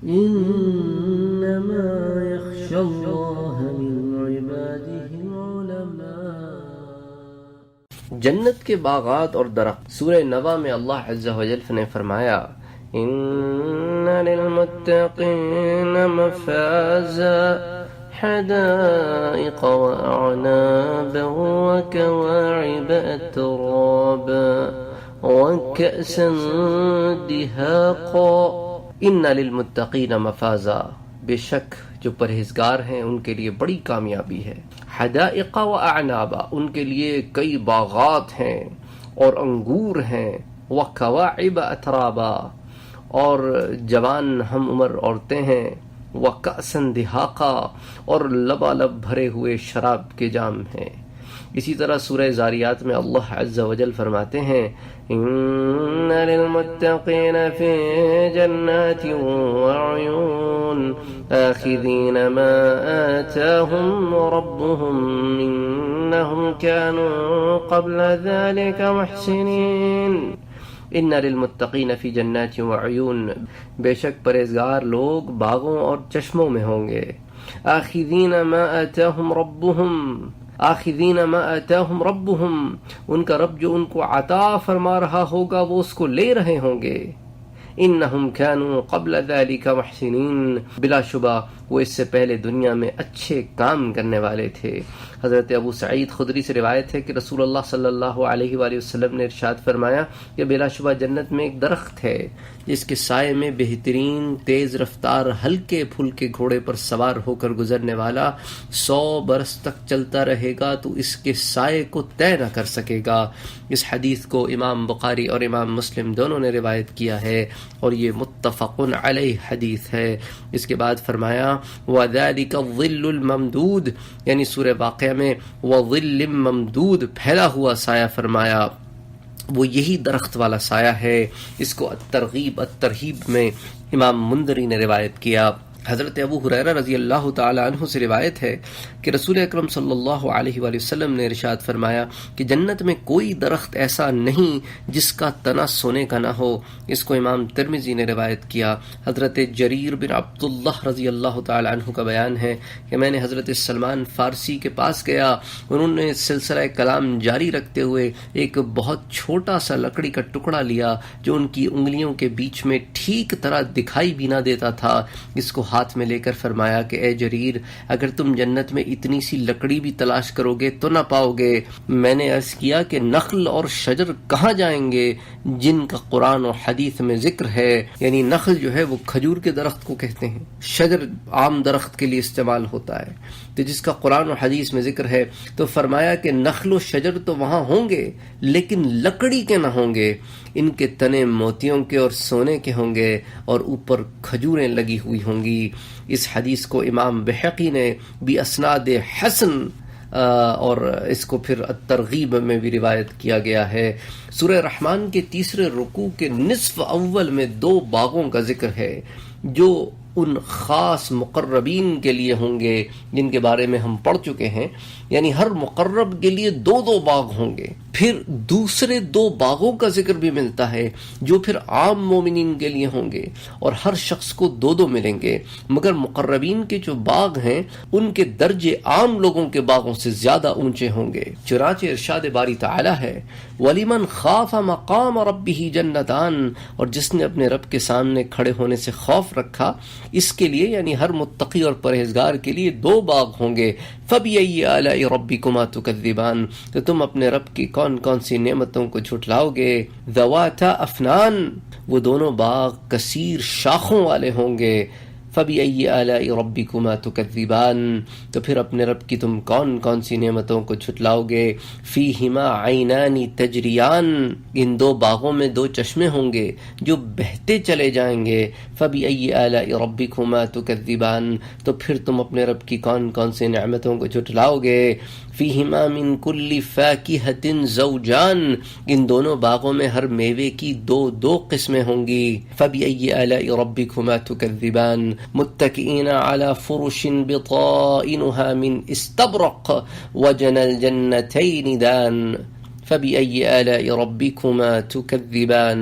انما يخشى الله من عباده العلماء. جنت کے باغات اور درخت. سورہ نبا میں اللہ عز و جل نے فرمایا ان للمتقین مفازا حدائق وأعنابا وكواعب أترابا وكأسا دهاقا. ان للمتقین مفازا، بے شک جو پرہیزگار ہیں ان کے لیے بڑی کامیابی ہے. حدائق و اعنابا، ان کے لیے کئی باغات ہیں اور انگور ہیں. وکواعب اترابا، اور جوان ہم عمر عورتیں ہیں. وکأسا دہاقا، اور لبالب بھرے ہوئے شراب کے جام ہیں. اسی طرح سورہ زاریات میں اللہ عز و جل فرماتے ہیں ان للمتقین فی جنات وعیون آخذین ما آتاہم ربهم انہم كانوا قبل ذلك محسنین. ان للمتقین فی جنات وعیون، بے شک پرہیزگار لوگ باغوں اور چشموں میں ہوں گے. آخذین ما آتاہم ربهم، آخذین ما آتاہم ربهم، ان کا رب جو ان کو عطا فرما رہا ہوگا وہ اس کو لے رہے ہوں گے. انہم كانوا قبل ذلك محسنین، بلا شبہ وہ اس سے پہلے دنیا میں اچھے کام کرنے والے تھے. حضرت ابو سعید خدری سے روایت ہے کہ رسول اللہ صلی اللہ علیہ وآلہ وسلم نے ارشاد فرمایا کہ بلا شبہ جنت میں ایک درخت ہے جس کے سائے میں بہترین تیز رفتار ہلکے پھلکے گھوڑے پر سوار ہو کر گزرنے والا 100 برس تک چلتا رہے گا تو اس کے سائے کو طے نہ کر سکے گا. اس حدیث کو امام بخاری اور امام مسلم دونوں نے روایت کیا ہے اور یہ متفق علیہ حدیث ہے. اس کے بعد فرمایا وَذَلِكَ الظِّلُّ الْمَمْدُودُ، یعنی سورہ واقعہ میں وَظِلٍّ مَمْدُود، پھیلا ہوا سایہ فرمایا، وہ یہی درخت والا سایہ ہے. اس کو الترغیب الترہیب میں امام مندری نے روایت کیا. حضرت ابو ہریرہ رضی اللہ تعالی عنہ سے روایت ہے کہ رسول اکرم صلی اللہ علیہ وآلہ وسلم نے ارشاد فرمایا کہ جنت میں کوئی درخت ایسا نہیں جس کا تنا سونے کا نہ ہو. اس کو امام ترمذی نے روایت کیا. حضرت جریر بن عبداللہ رضی اللہ تعالی عنہ کا بیان ہے کہ میں نے حضرت سلمان فارسی کے پاس گیا، انہوں نے سلسلہ کلام جاری رکھتے ہوئے ایک بہت چھوٹا سا لکڑی کا ٹکڑا لیا جو ان کی انگلیوں کے بیچ میں ٹھیک طرح دکھائی بھی نہ دیتا تھا. اس کو ہاتھ میں لے کر فرمایا کہ اے جریر، اگر تم جنت میں اتنی سی لکڑی بھی تلاش کرو گے تو نہ پاؤ گے. میں نے عرض کیا کہ نخل اور شجر کہاں جائیں گے جن کا قرآن اور حدیث میں ذکر ہے؟ یعنی نخل جو ہے وہ کھجور کے درخت کو کہتے ہیں، شجر عام درخت کے لیے استعمال ہوتا ہے تو جس کا قرآن اور حدیث میں ذکر ہے. تو فرمایا کہ نخل و شجر تو وہاں ہوں گے لیکن لکڑی کے نہ ہوں گے، ان کے تنے موتیوں کے اور سونے کے ہوں گے اور اوپر کھجوریں لگی ہوئی ہوں گی. اس حدیث کو امام بحقی نے بھی اسناد حسن اور اس کو پھر الترغیب میں بھی روایت کیا گیا ہے. سورہ رحمان کے تیسرے رکوع کے نصف اول میں 2 باغوں کا ذکر ہے جو ان خاص مقربین کے لیے ہوں گے جن کے بارے میں ہم پڑھ چکے ہیں. یعنی ہر مقرب کے لیے 2 باغ ہوں گے. پھر دوسرے 2 باغوں کا ذکر بھی ملتا ہے جو پھر عام مومنین کے لیے ہوں گے اور ہر شخص کو 2 ملیں گے، مگر مقربین کے جو باغ ہیں ان کے درجے عام لوگوں کے باغوں سے زیادہ اونچے ہوں گے. چنانچہ ارشاد باری تعالی ہے وَلِمَنْ خَافَ مَقَامَ رَبِّهِ جَنَّتَانِ، اور جس نے اپنے رب کے سامنے کھڑے ہونے سے خوف رکھا اس کے لیے یعنی ہر متقی اور پرہیزگار کے لیے 2 باغ ہوں گے. فَبِأَيِّ آلَاءِ رَبِّكُمَا تُكَذِّبَانِ، تو تم اپنے رب کی کون کون سی نعمتوں کو جھٹلاؤ گے. ذَوَاتَا أَفْنَانٍ، وہ دونوں باغ کثیر شاخوں والے ہوں گے. فَبِأَيِّ آلَاءِ رَبِّكُمَا تُكَذِّبَانِ، تو پھر اپنے رب کی تم کون کون سی نعمتوں کو جھٹلاؤ گے. فِيهِمَا عَيْنَانِ تَجْرِيَانِ، ان 2 باغوں میں 2 چشمے ہوں گے جو بہتے چلے جائیں گے. فَبِأَيِّ آلَاءِ رَبِّكُمَا تُكَذِّبَانِ، تو پھر تم اپنے رب کی کون کون سی نعمتوں کو جھٹلاؤ گے. فِيهِمَا مِن كُلِّ فَاكِهَةٍ زَوْجَانِ، ان دونوں باغوں میں ہر میوے کی 2 قسمیں ہوں گی. فَبِأَيِّ آلَاءِ رَبِّكُمَا تُكَذِّبَانِ مُتَّكِئِينَ عَلَى فُرُشٍ بِطَائِنُهَا مِنْ إِسْتَبْرَقٍ وَجَنَى الْجَنَّتَيْنِ دَانٍ. فَبِأَيِّ آلَاءِ رَبِّكُمَا تُكَذِّبَانِ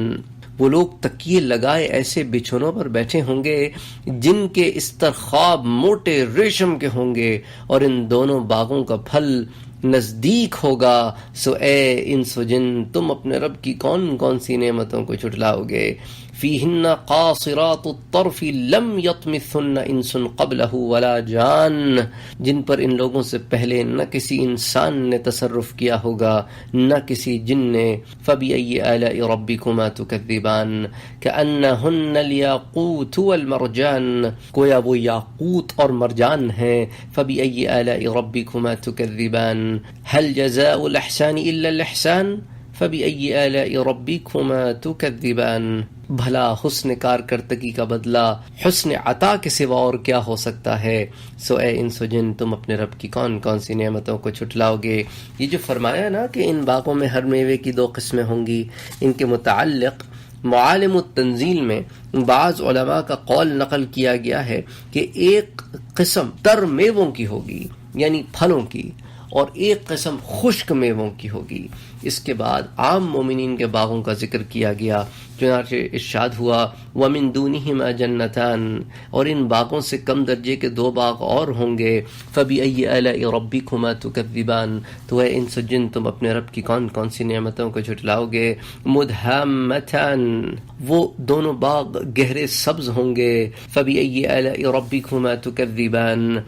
وہ لوگ تکیے لگائے ایسے بچھونوں پر بیٹھے ہوں گے جن کے استرخواب موٹے ریشم کے ہوں گے، اور ان دونوں باغوں کا پھل نزدیک ہوگا۔ سو اے انس و جن، تم اپنے رب کی کون کون سی نعمتوں کو جھٹلاؤ گے؟ فیہن قاصرات الطرف لم یطمثن انس قبلہ ولا جان، جن پر ان لوگوں سے پہلے نہ کسی انسان نے تصرف کیا ہوگا نہ کسی جن نے۔ فبأي آلاء ربكما تكذبان كأنهن الياقوت والمرجان، گویا وہ یاقوت اور مرجان ہیں۔ فبأي آلاء ربكما تكذبان هل جزاء الإحسان إلا الإحسان فبأي آلاء ربكما تكذبان، بھلا حسن کارکردگی کا بدلہ حسن عطا کے سوا اور کیا ہو سکتا ہے؟ سو اے انس و جن، تم اپنے رب کی کون کون سی نعمتوں کو چھٹلاؤ گے؟ یہ جو فرمایا نا کہ ان باغوں میں ہر میوے کی 2 قسمیں ہوں گی، ان کے متعلق معالم التنزیل میں بعض علماء کا قول نقل کیا گیا ہے کہ ایک قسم تر میووں کی ہوگی یعنی پھلوں کی، اور ایک قسم خشک میووں کی ہوگی۔ اس کے بعد عام مومنین کے باغوں کا ذکر کیا گیا، چنانچہ ارشاد ہوا وَمِن دُونِهِمَا جَنَّتَانِ، اور ان باغوں سے کم درجے کے 2 باغ اور ہوں گے۔ فَبِأَيِّ آلَاءِ رَبِّكُمَا تُكَذِّبَانِ، تو اے انس و جن، تم اپنے رب کی کون کون سی نعمتوں کو جھٹلاؤ گے؟ مُدْهَامَّتَانِ، وہ دونوں باغ گہرے سبز ہوں گے۔ فَبِأَيِّ آلَاءِ رَبِّكُمَا تُكَذِّبَانِ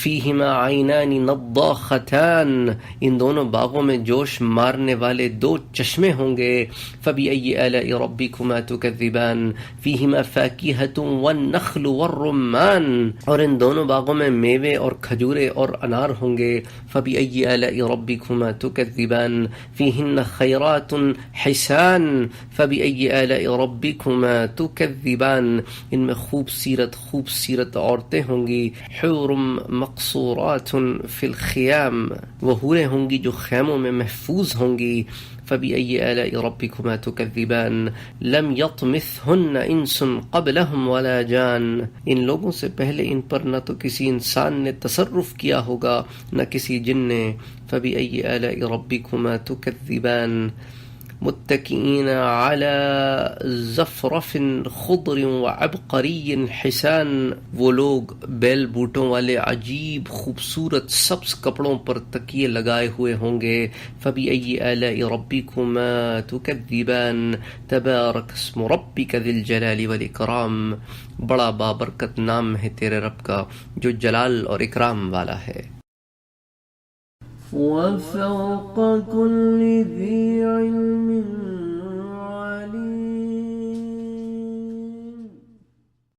فِيهِمَا عَيْنَانِ نَضَّاخَتَانِ، ان دونوں باغوں میں جوش مارنے والے 2 چشمے ہوں گے۔ فَبِأَيِّ آلَاءِ رَبِّكُمَا تُكَذِّبَانِ فِيهِمَا فَاكِهَةٌ وَالنَّخْلُ وَالرُّمَّانُ، اور ان دونوں باغوں میں میوے اور کھجورے اور انار ہوں گے۔ فَبِأَيِّ آلَاءِ رَبِّكُمَا تُكَذِّبَانِ فِيهِنَّ خَيْرَاتٌ حِسَانٌ فَبِأَيِّ آلَاءِ رَبِّكُمَا تُكَذِّبَانِ، ان میں خوبصورت عورتیں ہوں گی، حور مقصورات فی الخیام، وہ حوریں ہوں گی جو خیموں میں محفوظ ہوں گی۔ فَبِأَيِّ آلَاءِ رَبِّكُمَا تُكَذِّبَانِ لَمْ يَطْمِثْهُنَّ إِنسٌ قَبْلَهُمْ وَلَا جَانٌ، ان لوگوں سے پہلے ان پر نہ تو کسی انسان نے تصرف کیا ہوگا نہ کسی جن نے۔ فَبِأَيِّ آلَاءِ رَبِّكُمَا تُكَذِّبَانِ متکئین علی زفرف خضر وعبقری حسان، وہ لوگ بیل بوٹوں والے عجیب خوبصورت سبز کپڑوں پر تکیے لگائے ہوئے ہوں گے۔ فبأي آلاء ربكما تكذبان تبارک اسم ربک ذی الجلال والاکرام، بڑا بابرکت نام ہے تیرے رب کا جو جلال اور اکرام والا ہے۔ وفوق كل ذي علم